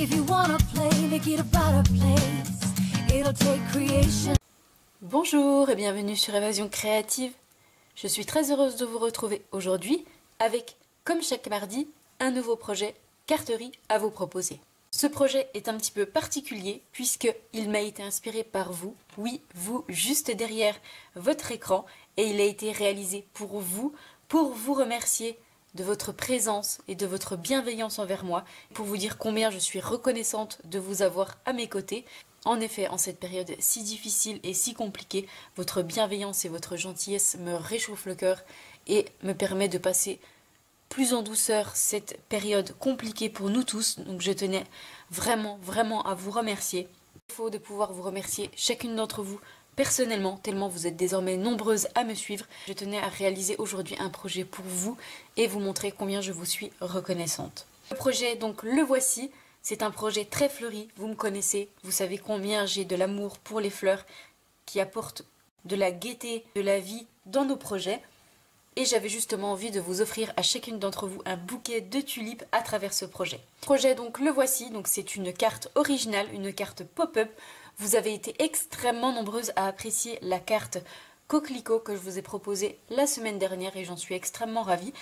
If you wanna play, make it a better place. It'll take creation. Bonjour et bienvenue sur Évasion Créative. Je suis très heureuse de vous retrouver aujourd'hui avec, comme chaque mardi, un nouveau projet carterie à vous proposer. Ce projet est un petit peu particulier puisqu'il m'a été inspiré par vous, oui, vous, juste derrière votre écran, et il a été réalisé pour vous remercier de votre présence et de votre bienveillance envers moi, pour vous dire combien je suis reconnaissante de vous avoir à mes côtés. En effet, en cette période si difficile et si compliquée, votre bienveillance et votre gentillesse me réchauffent le cœur et me permet de passer plus en douceur cette période compliquée pour nous tous. Donc je tenais vraiment à vous remercier. Il faut de pouvoir vous remercier chacune d'entre vous personnellement, tellement vous êtes désormais nombreuses à me suivre. Je tenais à réaliser aujourd'hui un projet pour vous et vous montrer combien je vous suis reconnaissante. Le projet, donc, le voici. C'est un projet très fleuri, vous me connaissez, vous savez combien j'ai de l'amour pour les fleurs qui apportent de la gaieté, de la vie dans nos projets. Et j'avais justement envie de vous offrir à chacune d'entre vous un bouquet de tulipes à travers ce projet. Le projet, donc, le voici. Donc c'est une carte originale, une carte pop-up. Vous avez été extrêmement nombreuses à apprécier la carte coquelicot que je vous ai proposée la semaine dernière et j'en suis extrêmement ravie.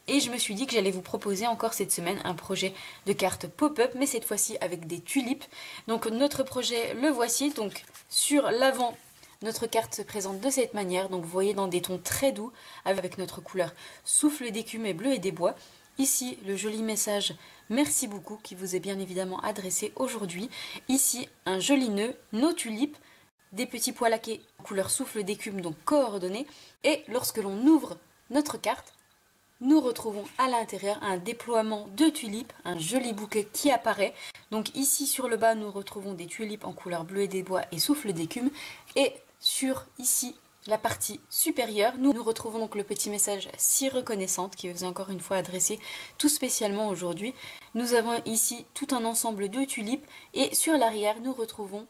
Et je me suis dit que j'allais vous proposer encore cette semaine un projet de carte pop-up, mais cette fois-ci avec des tulipes. Donc notre projet, le voici. Donc sur l'avant, notre carte se présente de cette manière, donc vous voyez dans des tons très doux, avec notre couleur souffle d'écume et bleu et des bois. Ici, le joli message « Merci beaucoup » qui vous est bien évidemment adressé aujourd'hui. Ici, un joli nœud, nos tulipes, des petits pois laqués couleur souffle d'écume, donc coordonnés. Et lorsque l'on ouvre notre carte, nous retrouvons à l'intérieur un déploiement de tulipes, un joli bouquet qui apparaît. Donc ici sur le bas, nous retrouvons des tulipes en couleur bleu et des bois et souffle d'écume. Et sur ici la partie supérieure, nous retrouvons donc le petit message si reconnaissante qui vous est encore une fois adressé tout spécialement aujourd'hui. Nous avons ici tout un ensemble de tulipes et sur l'arrière, nous retrouvons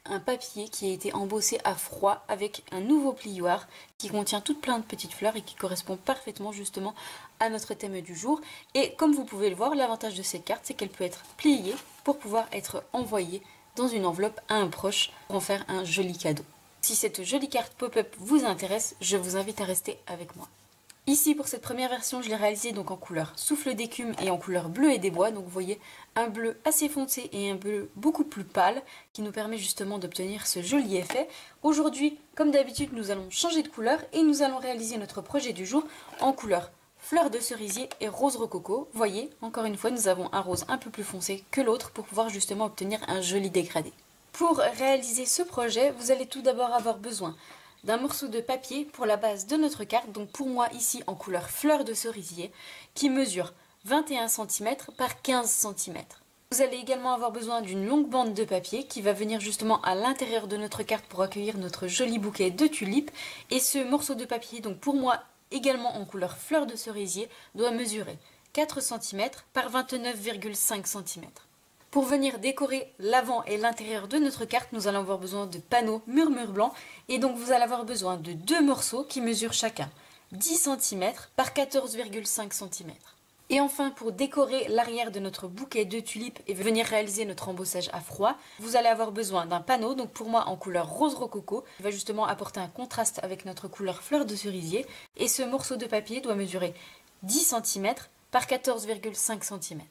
un papier qui a été embossé à froid avec un nouveau plioir qui contient toutes plein de petites fleurs et qui correspond parfaitement justement à notre thème du jour. Et comme vous pouvez le voir, l'avantage de cette carte, c'est qu'elle peut être pliée pour pouvoir être envoyée dans une enveloppe à un proche pour en faire un joli cadeau. Si cette jolie carte pop-up vous intéresse, je vous invite à rester avec moi. Ici, pour cette première version, je l'ai réalisée donc en couleur souffle d'écume et en couleur bleu et des bois. Donc vous voyez un bleu assez foncé et un bleu beaucoup plus pâle qui nous permet justement d'obtenir ce joli effet. Aujourd'hui, comme d'habitude, nous allons changer de couleur et nous allons réaliser notre projet du jour en couleur fleur de cerisier et rose rococo. Vous voyez, encore une fois, nous avons un rose un peu plus foncé que l'autre pour pouvoir justement obtenir un joli dégradé. Pour réaliser ce projet, vous allez tout d'abord avoir besoin d'un morceau de papier pour la base de notre carte, donc pour moi ici en couleur fleur de cerisier, qui mesure 21 cm par 15 cm. Vous allez également avoir besoin d'une longue bande de papier qui va venir justement à l'intérieur de notre carte pour accueillir notre joli bouquet de tulipes. Et ce morceau de papier, donc pour moi également en couleur fleur de cerisier, doit mesurer 4 cm par 29,5 cm. Pour venir décorer l'avant et l'intérieur de notre carte, nous allons avoir besoin de panneaux murmure blanc. Et donc vous allez avoir besoin de deux morceaux qui mesurent chacun 10 cm par 14,5 cm. Et enfin, pour décorer l'arrière de notre bouquet de tulipes et venir réaliser notre embossage à froid, vous allez avoir besoin d'un panneau, donc pour moi en couleur rose rococo, qui va justement apporter un contraste avec notre couleur fleur de cerisier. Et ce morceau de papier doit mesurer 10 cm par 14,5 cm.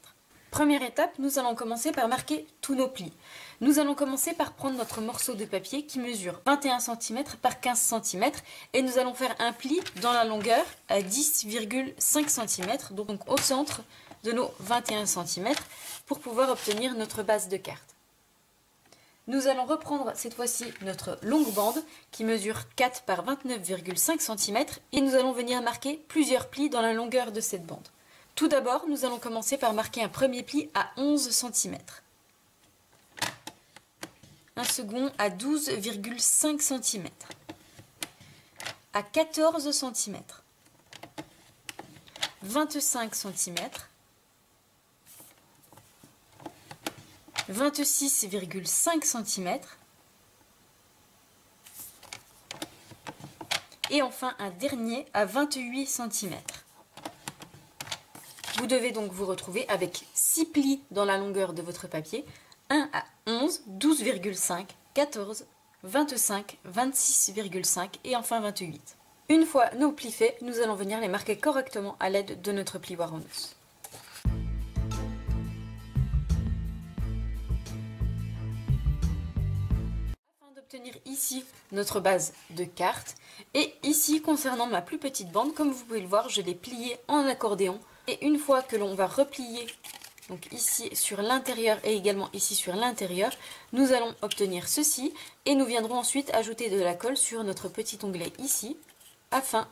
Première étape, nous allons commencer par marquer tous nos plis. Nous allons commencer par prendre notre morceau de papier qui mesure 21 cm par 15 cm et nous allons faire un pli dans la longueur à 10,5 cm, donc au centre de nos 21 cm pour pouvoir obtenir notre base de carte. Nous allons reprendre cette fois-ci notre longue bande qui mesure 4 par 29,5 cm et nous allons venir marquer plusieurs plis dans la longueur de cette bande. Tout d'abord, nous allons commencer par marquer un premier pli à 11 cm. Un second à 12,5 cm. À 14 cm. 25 cm. 26,5 cm. Et enfin un dernier à 28 cm. Vous devez donc vous retrouver avec 6 plis dans la longueur de votre papier, 1 à 11, 12,5, 14, 25, 26,5 et enfin 28. Une fois nos plis faits, nous allons venir les marquer correctement à l'aide de notre plioir en os. Afin d'obtenir ici notre base de carte, et ici concernant ma plus petite bande, comme vous pouvez le voir, je l'ai pliée en accordéon. Et une fois que l'on va replier, donc ici sur l'intérieur et également ici sur l'intérieur, nous allons obtenir ceci et nous viendrons ensuite ajouter de la colle sur notre petit onglet ici afin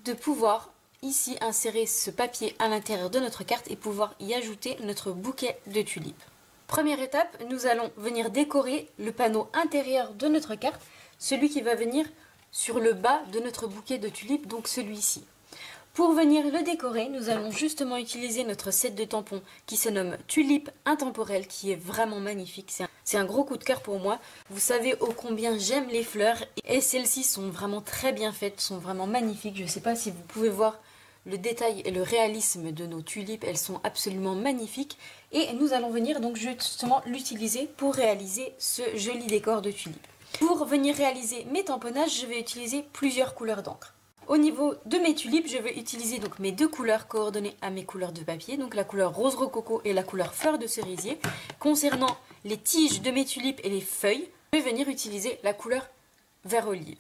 de pouvoir ici insérer ce papier à l'intérieur de notre carte et pouvoir y ajouter notre bouquet de tulipes. Première étape, nous allons venir décorer le panneau intérieur de notre carte, celui qui va venir sur le bas de notre bouquet de tulipes, donc celui-ci. Pour venir le décorer, nous allons justement utiliser notre set de tampons qui se nomme Tulipe Intemporelle, qui est vraiment magnifique. C'est un gros coup de cœur pour moi. Vous savez ô combien j'aime les fleurs et celles-ci sont vraiment très bien faites, sont vraiment magnifiques. Je ne sais pas si vous pouvez voir le détail et le réalisme de nos tulipes, elles sont absolument magnifiques. Et nous allons venir donc justement l'utiliser pour réaliser ce joli décor de tulipes. Pour venir réaliser mes tamponnages, je vais utiliser plusieurs couleurs d'encre. Au niveau de mes tulipes, je vais utiliser donc mes deux couleurs coordonnées à mes couleurs de papier, donc la couleur rose rococo et la couleur fleur de cerisier. Concernant les tiges de mes tulipes et les feuilles, je vais venir utiliser la couleur vert olive.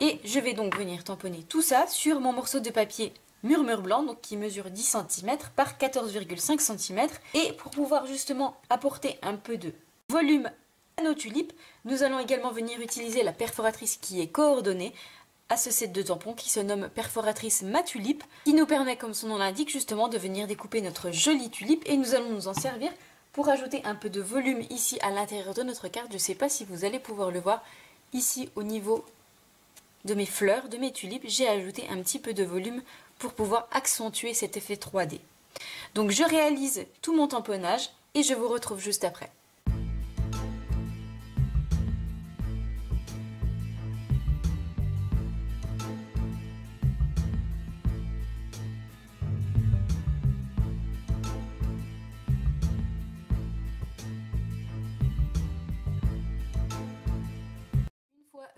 Et je vais donc venir tamponner tout ça sur mon morceau de papier murmure blanc, donc qui mesure 10 cm par 14,5 cm. Et pour pouvoir justement apporter un peu de volume à nos tulipes, nous allons également venir utiliser la perforatrice qui est coordonnée à ce set de tampons qui se nomme perforatrice Matulipe, qui nous permet, comme son nom l'indique, justement de venir découper notre jolie tulipe et nous allons nous en servir pour ajouter un peu de volume ici à l'intérieur de notre carte. Je ne sais pas si vous allez pouvoir le voir ici au niveau de mes fleurs, de mes tulipes, j'ai ajouté un petit peu de volume pour pouvoir accentuer cet effet 3D. Donc je réalise tout mon tamponnage et je vous retrouve juste après.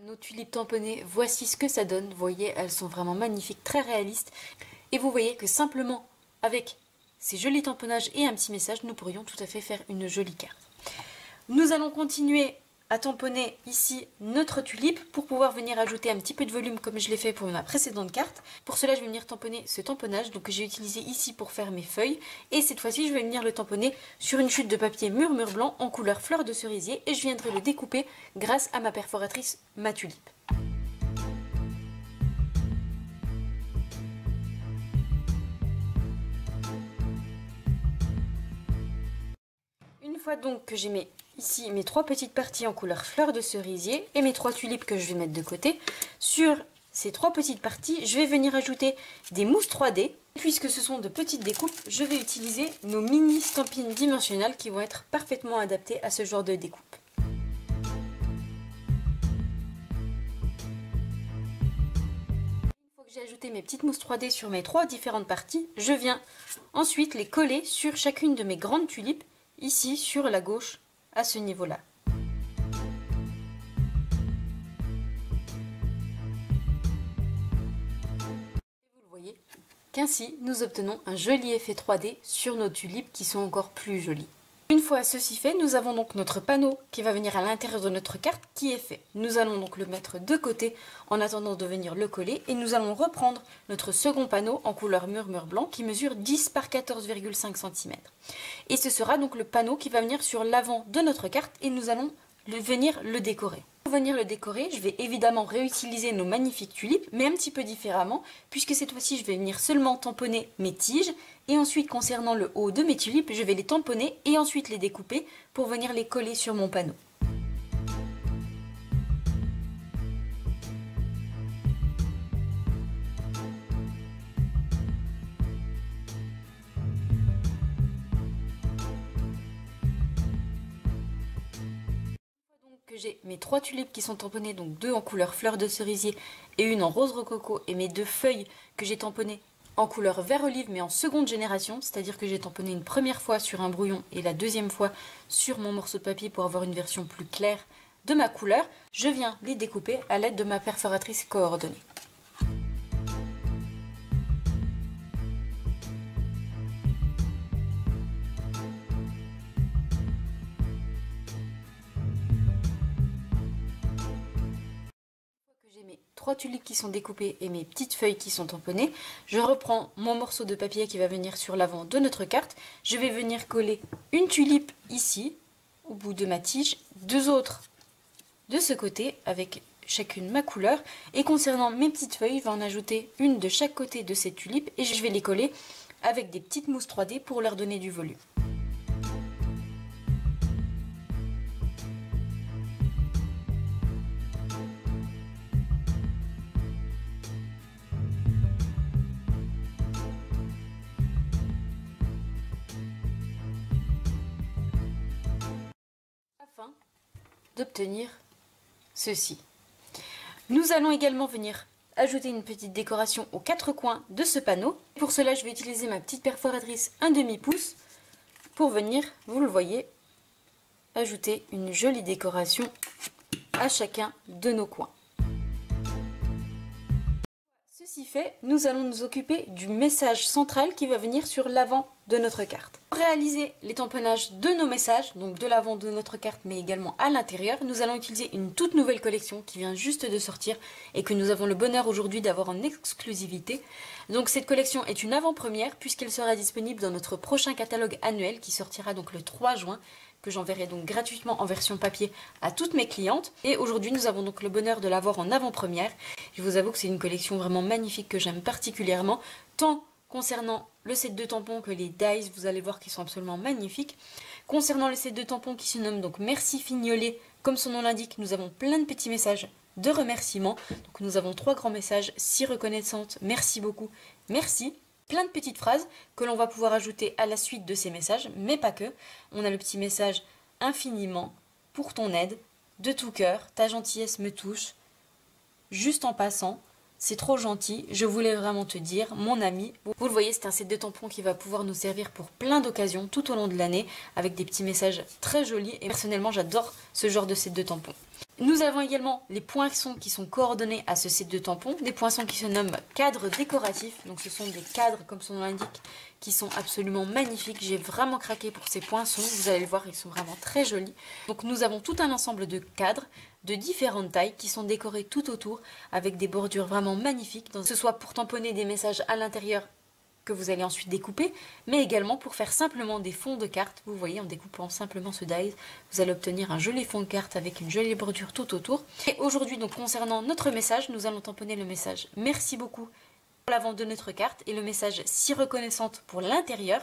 Nos tulipes tamponnées, voici ce que ça donne. Vous voyez, elles sont vraiment magnifiques, très réalistes. Et vous voyez que simplement avec ces jolis tamponnages et un petit message, nous pourrions tout à fait faire une jolie carte. Nous allons continuer à tamponner ici notre tulipe pour pouvoir venir ajouter un petit peu de volume comme je l'ai fait pour ma précédente carte. Pour cela, je vais venir tamponner ce tamponnage donc, que j'ai utilisé ici pour faire mes feuilles. Et cette fois-ci, je vais venir le tamponner sur une chute de papier murmure blanc en couleur fleur de cerisier et je viendrai le découper grâce à ma perforatrice Matulipe. Une fois donc que j'ai mis ici mes trois petites parties en couleur fleur de cerisier et mes trois tulipes que je vais mettre de côté, sur ces trois petites parties, je vais venir ajouter des mousses 3D. Puisque ce sont de petites découpes, je vais utiliser nos mini stampines dimensionnelles qui vont être parfaitement adaptées à ce genre de découpe. Une fois que j'ai ajouté mes petites mousses 3D sur mes trois différentes parties, je viens ensuite les coller sur chacune de mes grandes tulipes, ici sur la gauche, à ce niveau-là. Vous le voyez qu'ainsi nous obtenons un joli effet 3D sur nos tulipes qui sont encore plus jolies. Une fois ceci fait, nous avons donc notre panneau qui va venir à l'intérieur de notre carte qui est fait. Nous allons donc le mettre de côté en attendant de venir le coller et nous allons reprendre notre second panneau en couleur murmure blanc qui mesure 10 par 14,5 cm. Et ce sera donc le panneau qui va venir sur l'avant de notre carte et nous allons venir le décorer. Pour venir le décorer, je vais évidemment réutiliser nos magnifiques tulipes, mais un petit peu différemment, puisque cette fois-ci je vais venir seulement tamponner mes tiges, et ensuite concernant le haut de mes tulipes, je vais les tamponner et ensuite les découper pour venir les coller sur mon panneau. Que j'ai mes trois tulipes qui sont tamponnées, donc deux en couleur fleur de cerisier et une en rose rococo, et mes deux feuilles que j'ai tamponnées en couleur vert olive mais en seconde génération, c'est-à-dire que j'ai tamponné une première fois sur un brouillon et la deuxième fois sur mon morceau de papier pour avoir une version plus claire de ma couleur. Je viens les découper à l'aide de ma perforatrice coordonnée. J'ai mes 3 tulipes qui sont découpées et mes petites feuilles qui sont tamponnées. Je reprends mon morceau de papier qui va venir sur l'avant de notre carte. Je vais venir coller une tulipe ici, au bout de ma tige, 2 autres de ce côté avec chacune ma couleur. Et concernant mes petites feuilles, je vais en ajouter une de chaque côté de ces tulipes et je vais les coller avec des petites mousses 3D pour leur donner du volume. Afin d'obtenir ceci. Nous allons également venir ajouter une petite décoration aux 4 coins de ce panneau. Pour cela, je vais utiliser ma petite perforatrice 1/2 pouce pour venir, vous le voyez, ajouter une jolie décoration à chacun de nos coins. Ceci fait, nous allons nous occuper du message central qui va venir sur l'avant de notre carte. Pour réaliser les tamponnages de nos messages, donc de l'avant de notre carte mais également à l'intérieur, nous allons utiliser une toute nouvelle collection qui vient juste de sortir et que nous avons le bonheur aujourd'hui d'avoir en exclusivité. Donc cette collection est une avant-première puisqu'elle sera disponible dans notre prochain catalogue annuel qui sortira donc le 3 juin, que j'enverrai donc gratuitement en version papier à toutes mes clientes. Et aujourd'hui, nous avons donc le bonheur de l'avoir en avant-première. Je vous avoue que c'est une collection vraiment magnifique que j'aime particulièrement, tant concernant le set de tampons que les dies, vous allez voir qu'ils sont absolument magnifiques. Concernant le set de tampons qui se nomme donc Merci Fignolet, comme son nom l'indique, nous avons plein de petits messages de remerciements. Donc nous avons 3 grands messages: si reconnaissante, merci beaucoup, merci. Plein de petites phrases que l'on va pouvoir ajouter à la suite de ces messages, mais pas que. On a le petit message infiniment, pour ton aide, de tout cœur, ta gentillesse me touche, juste en passant, c'est trop gentil, je voulais vraiment te dire, mon ami. Vous le voyez, c'est un set de tampons qui va pouvoir nous servir pour plein d'occasions tout au long de l'année, avec des petits messages très jolis, et personnellement j'adore ce genre de set de tampons. Nous avons également les poinçons qui sont coordonnés à ce set de tampons, des poinçons qui se nomment cadres décoratifs, donc ce sont des cadres comme son nom l'indique qui sont absolument magnifiques. J'ai vraiment craqué pour ces poinçons, vous allez le voir, ils sont vraiment très jolis. Donc nous avons tout un ensemble de cadres de différentes tailles qui sont décorés tout autour avec des bordures vraiment magnifiques, que ce soit pour tamponner des messages à l'intérieur que vous allez ensuite découper, mais également pour faire simplement des fonds de cartes. Vous voyez, en découpant simplement ce dies, vous allez obtenir un joli fond de carte avec une jolie bordure tout autour. Et aujourd'hui, donc concernant notre message, nous allons tamponner le message merci beaucoup pour l'avant de notre carte et le message si reconnaissante pour l'intérieur.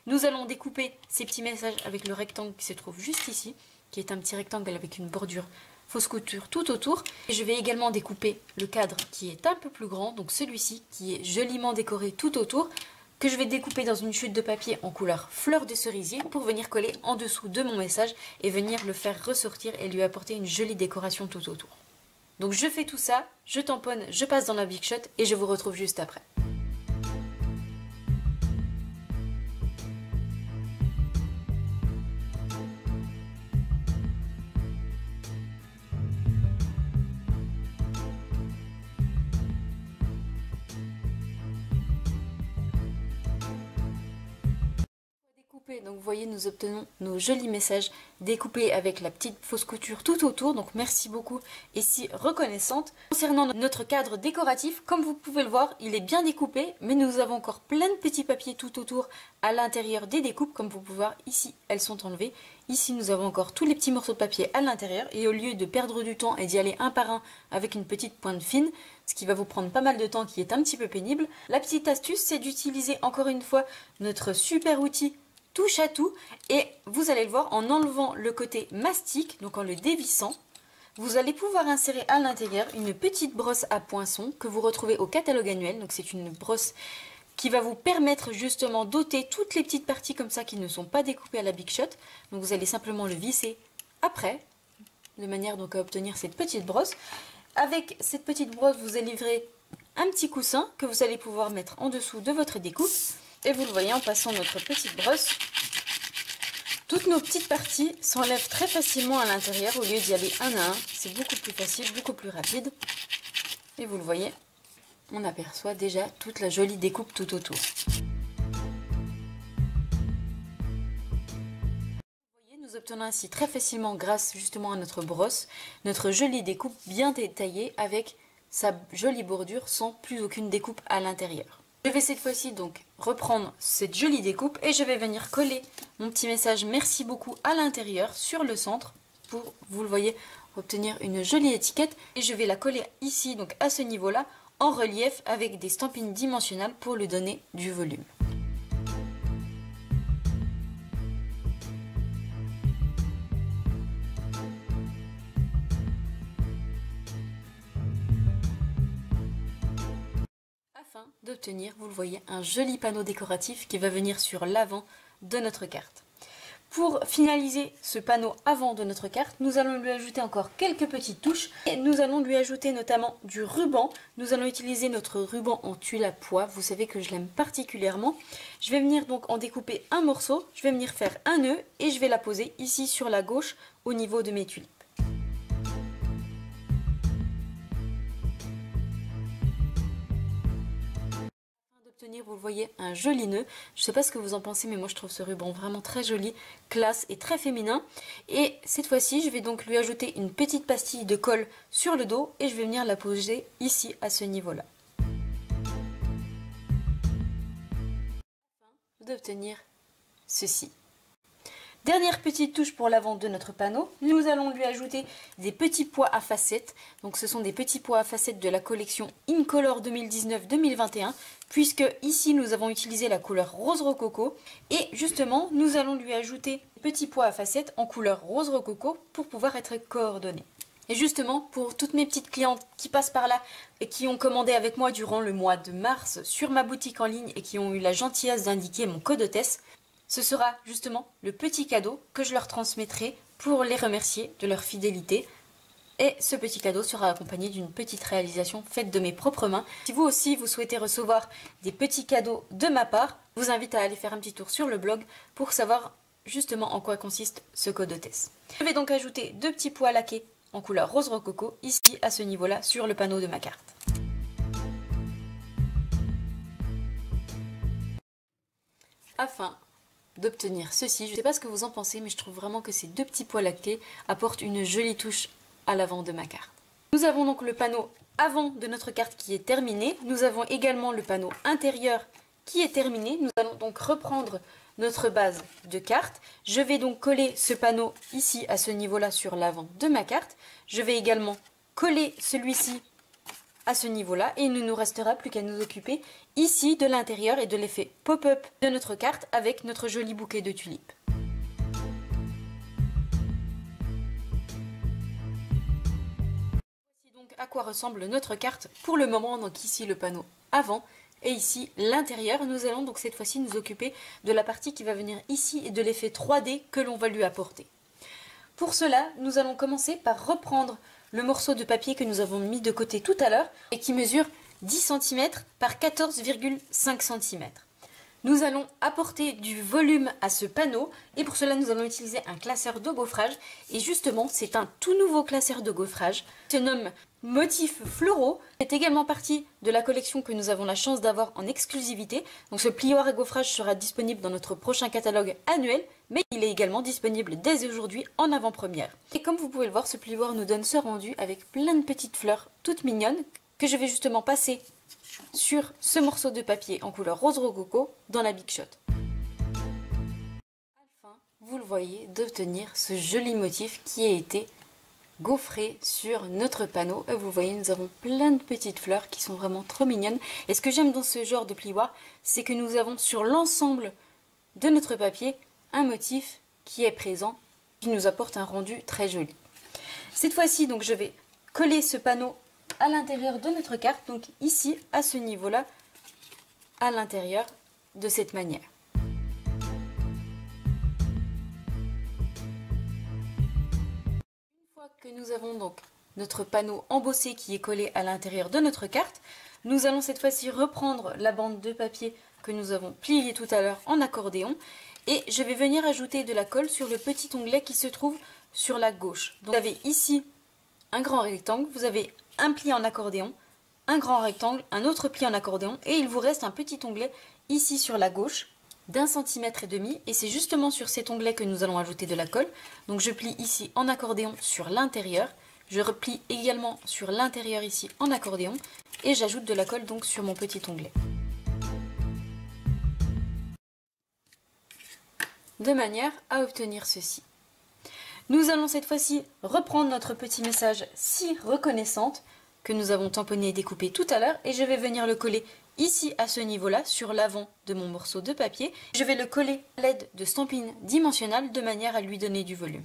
Nous allons découper ces petits messages avec le rectangle qui se trouve juste ici, qui est un petit rectangle avec une bordure fausse couture tout autour. Et je vais également découper le cadre qui est un peu plus grand, donc celui-ci qui est joliment décoré tout autour, que je vais découper dans une chute de papier en couleur fleur de cerisier pour venir coller en dessous de mon message et venir le faire ressortir et lui apporter une jolie décoration tout autour. Donc je fais tout ça, je tamponne, je passe dans la Big Shot et je vous retrouve juste après. Donc vous voyez, nous obtenons nos jolis messages découpés avec la petite fausse couture tout autour, donc merci beaucoup et si reconnaissante. Concernant notre cadre décoratif, comme vous pouvez le voir, il est bien découpé, mais nous avons encore plein de petits papiers tout autour à l'intérieur des découpes. Comme vous pouvez voir, ici elles sont enlevées, ici nous avons encore tous les petits morceaux de papier à l'intérieur, et au lieu de perdre du temps et d'y aller un par un avec une petite pointe fine, ce qui va vous prendre pas mal de temps, qui est un petit peu pénible, la petite astuce c'est d'utiliser encore une fois notre super outil touche à tout, et vous allez le voir, en enlevant le côté mastic, donc en le dévissant, vous allez pouvoir insérer à l'intérieur une petite brosse à poinçons que vous retrouvez au catalogue annuel. Donc c'est une brosse qui va vous permettre justement d'ôter toutes les petites parties comme ça qui ne sont pas découpées à la Big Shot. Donc vous allez simplement le visser après, de manière donc à obtenir cette petite brosse. Avec cette petite brosse, vous allez livrer un petit coussin que vous allez pouvoir mettre en dessous de votre découpe. Et vous le voyez, en passant notre petite brosse, toutes nos petites parties s'enlèvent très facilement à l'intérieur au lieu d'y aller un à un. C'est beaucoup plus facile, beaucoup plus rapide. Et vous le voyez, on aperçoit déjà toute la jolie découpe tout autour. Nous obtenons ainsi très facilement, grâce justement à notre brosse, notre jolie découpe bien détaillée avec sa jolie bordure sans plus aucune découpe à l'intérieur. Je vais cette fois-ci donc reprendre cette jolie découpe et je vais venir coller mon petit message merci beaucoup à l'intérieur sur le centre pour, vous le voyez, obtenir une jolie étiquette. Et je vais la coller ici, donc à ce niveau-là, en relief avec des stampines dimensionnelles pour lui donner du volume. Afin d'obtenir, vous le voyez, un joli panneau décoratif qui va venir sur l'avant de notre carte. Pour finaliser ce panneau avant de notre carte, nous allons lui ajouter encore quelques petites touches. Et nous allons lui ajouter notamment du ruban. Nous allons utiliser notre ruban en tulle à pois. Vous savez que je l'aime particulièrement. Je vais venir donc en découper un morceau. Je vais venir faire un nœud et je vais la poser ici sur la gauche au niveau de mes tulipes. Vous le voyez, un joli nœud. Je ne sais pas ce que vous en pensez, mais moi je trouve ce ruban vraiment très joli, classe et très féminin. Et cette fois-ci, je vais donc lui ajouter une petite pastille de colle sur le dos et je vais venir la poser ici à ce niveau-là. Afin d'obtenir ceci. Dernière petite touche pour l'avant de notre panneau, nous allons lui ajouter des petits pois à facettes. Donc ce sont des petits pois à facettes de la collection Incolor 2019-2021, puisque ici nous avons utilisé la couleur rose rococo. Et justement, nous allons lui ajouter des petits pois à facettes en couleur rose rococo pour pouvoir être coordonnés. Et justement, pour toutes mes petites clientes qui passent par là et qui ont commandé avec moi durant le mois de mars sur ma boutique en ligne et qui ont eu la gentillesse d'indiquer mon code hôtesse, ce sera justement le petit cadeau que je leur transmettrai pour les remercier de leur fidélité. Et ce petit cadeau sera accompagné d'une petite réalisation faite de mes propres mains. Si vous aussi vous souhaitez recevoir des petits cadeaux de ma part, je vous invite à aller faire un petit tour sur le blog pour savoir justement en quoi consiste ce code hôtesse. Je vais donc ajouter deux petits pois laqués en couleur rose rococo ici à ce niveau-là sur le panneau de ma carte. Afin d'obtenir ceci, je ne sais pas ce que vous en pensez, mais je trouve vraiment que ces deux petits pois lactés apportent une jolie touche à l'avant de ma carte. Nous avons donc le panneau avant de notre carte qui est terminé. Nous avons également le panneau intérieur qui est terminé. Nous allons donc reprendre notre base de carte. Je vais donc coller ce panneau ici à ce niveau-là sur l'avant de ma carte. Je vais également coller celui-ci à ce niveau-là et il ne nous restera plus qu'à nous occuper ici de l'intérieur et de l'effet pop-up de notre carte avec notre joli bouquet de tulipes. Voici donc à quoi ressemble notre carte pour le moment. Donc ici le panneau avant et ici l'intérieur. Nous allons donc cette fois-ci nous occuper de la partie qui va venir ici et de l'effet 3D que l'on va lui apporter. Pour cela, nous allons commencer par reprendre le morceau de papier que nous avons mis de côté tout à l'heure et qui mesure 10 cm par 14,5 cm. Nous allons apporter du volume à ce panneau et pour cela nous allons utiliser un classeur de gaufrage et justement c'est un tout nouveau classeur de gaufrage. Il se nomme Motifs Floraux. C'est également partie de la collection que nous avons la chance d'avoir en exclusivité. Donc ce plioir à gaufrage sera disponible dans notre prochain catalogue annuel, mais il est également disponible dès aujourd'hui en avant-première. Et comme vous pouvez le voir, ce plioir nous donne ce rendu avec plein de petites fleurs toutes mignonnes que je vais justement passer sur ce morceau de papier en couleur rose rococo dans la Big Shot. Afin, vous le voyez, d'obtenir ce joli motif qui a été gaufré sur notre panneau. Et vous voyez, nous avons plein de petites fleurs qui sont vraiment trop mignonnes. Et ce que j'aime dans ce genre de plioir, c'est que nous avons sur l'ensemble de notre papier un motif qui est présent, qui nous apporte un rendu très joli. Cette fois-ci, donc, je vais coller ce panneau à l'intérieur de notre carte, donc ici, à ce niveau-là, à l'intérieur, de cette manière. Une fois que nous avons donc notre panneau embossé qui est collé à l'intérieur de notre carte, Nous allons cette fois-ci reprendre la bande de papier que nous avons pliée tout à l'heure en accordéon. Et je vais venir ajouter de la colle sur le petit onglet qui se trouve sur la gauche. Donc vous avez ici un grand rectangle, vous avez un pli en accordéon, un grand rectangle, un autre pli en accordéon et il vous reste un petit onglet ici sur la gauche d'1,5 cm et c'est justement sur cet onglet que nous allons ajouter de la colle. Donc je plie ici en accordéon sur l'intérieur, je replie également sur l'intérieur ici en accordéon et j'ajoute de la colle donc sur mon petit onglet. De manière à obtenir ceci. Nous allons cette fois-ci reprendre notre petit message si reconnaissante que nous avons tamponné et découpé tout à l'heure et je vais venir le coller ici à ce niveau-là sur l'avant de mon morceau de papier. Je vais le coller à l'aide de stampines dimensionnelles de manière à lui donner du volume.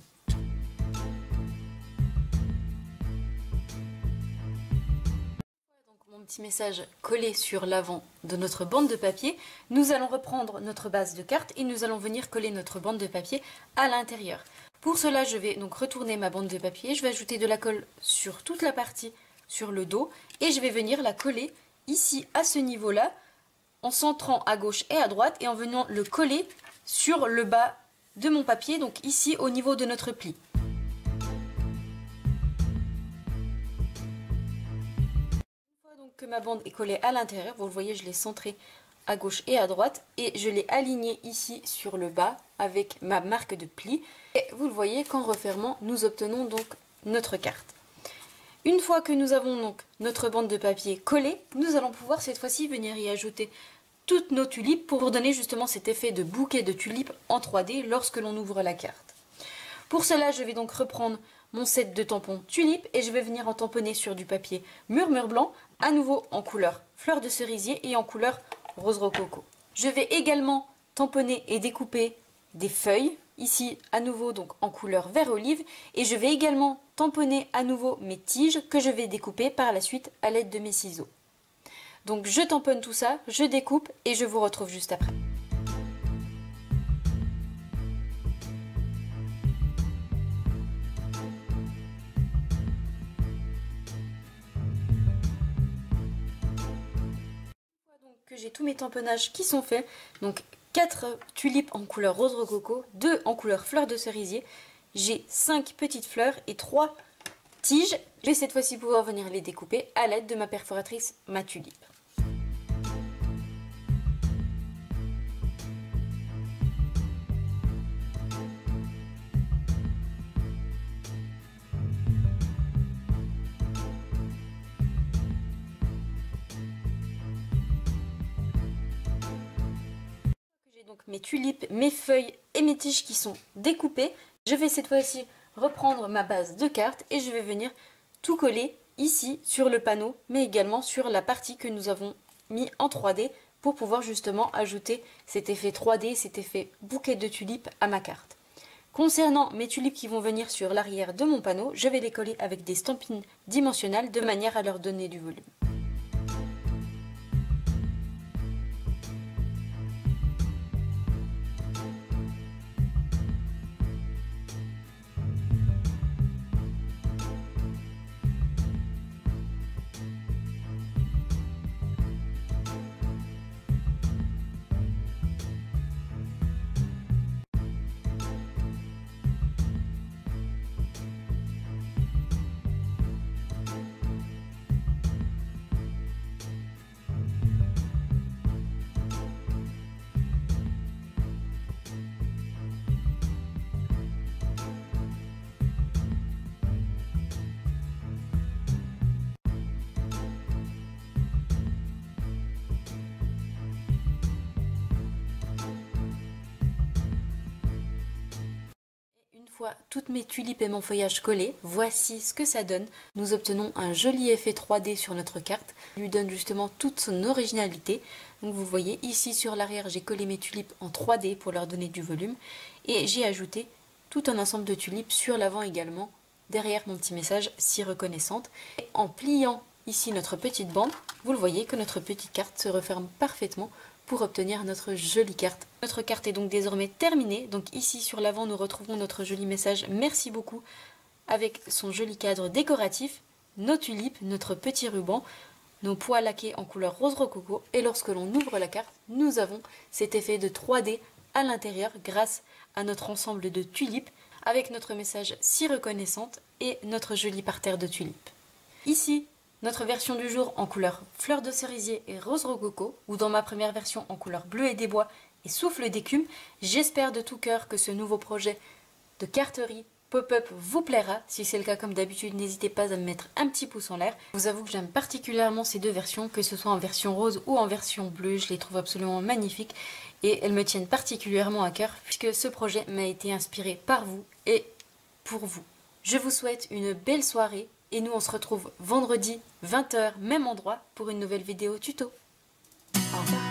Mon petit message collé sur l'avant de notre bande de papier, nous allons reprendre notre base de carte et nous allons venir coller notre bande de papier à l'intérieur. Pour cela, je vais donc retourner ma bande de papier, je vais ajouter de la colle sur toute la partie sur le dos et je vais venir la coller ici à ce niveau-là en centrant à gauche et à droite et en venant le coller sur le bas de mon papier, donc ici au niveau de notre pli. Que ma bande est collée à l'intérieur, vous le voyez, je l'ai centrée à gauche et à droite et je l'ai alignée ici sur le bas avec ma marque de pli et vous le voyez qu'en refermant nous obtenons donc notre carte. Une fois que nous avons donc notre bande de papier collée, nous allons pouvoir cette fois-ci venir y ajouter toutes nos tulipes pour donner justement cet effet de bouquet de tulipes en 3D lorsque l'on ouvre la carte. Pour cela, je vais donc reprendre mon set de tampons tulipes et je vais venir en tamponner sur du papier murmure blanc, à nouveau en couleur fleur de cerisier et en couleur rose rococo. Je vais également tamponner et découper des feuilles, ici à nouveau donc en couleur vert olive, et je vais également tamponner à nouveau mes tiges que je vais découper par la suite à l'aide de mes ciseaux. Donc je tamponne tout ça, je découpe et je vous retrouve juste après. Que j'ai tous mes tamponnages qui sont faits, donc 4 tulipes en couleur rose rococo, 2 en couleur fleur de cerisier, j'ai 5 petites fleurs et 3 tiges. Je vais cette fois-ci pouvoir venir les découper à l'aide de ma perforatrice ma tulipe. Donc mes tulipes, mes feuilles et mes tiges qui sont découpées. Je vais cette fois-ci reprendre ma base de carte et je vais venir tout coller ici sur le panneau, mais également sur la partie que nous avons mis en 3D pour pouvoir justement ajouter cet effet 3D, cet effet bouquet de tulipes à ma carte. Concernant mes tulipes qui vont venir sur l'arrière de mon panneau, je vais les coller avec des stampines dimensionnelles de manière à leur donner du volume. Toutes mes tulipes et mon feuillage collés, voici ce que ça donne. Nous obtenons un joli effet 3D sur notre carte, qui lui donne justement toute son originalité. Donc vous voyez ici sur l'arrière, j'ai collé mes tulipes en 3D pour leur donner du volume et j'ai ajouté tout un ensemble de tulipes sur l'avant également, derrière mon petit message si reconnaissante. Et en pliant ici notre petite bande, vous le voyez que notre petite carte se referme parfaitement pour obtenir notre jolie carte. Notre carte est donc désormais terminée. Donc ici sur l'avant, nous retrouvons notre joli message « Merci beaucoup » avec son joli cadre décoratif, nos tulipes, notre petit ruban. nos pois laqués en couleur rose rococo et lorsque l'on ouvre la carte, nous avons cet effet de 3D à l'intérieur grâce à notre ensemble de tulipes avec notre message si reconnaissante et notre joli parterre de tulipes. Ici, notre version du jour en couleur fleur de cerisier et rose rococo, ou dans ma première version en couleur bleu et des bois et souffle d'écume. J'espère de tout cœur que ce nouveau projet de carterie pop-up vous plaira. Si c'est le cas, comme d'habitude, n'hésitez pas à me mettre un petit pouce en l'air. Je vous avoue que j'aime particulièrement ces deux versions, que ce soit en version rose ou en version bleue. Je les trouve absolument magnifiques et elles me tiennent particulièrement à cœur puisque ce projet m'a été inspiré par vous et pour vous. Je vous souhaite une belle soirée et nous on se retrouve vendredi 20 h, même endroit, pour une nouvelle vidéo tuto. Au revoir.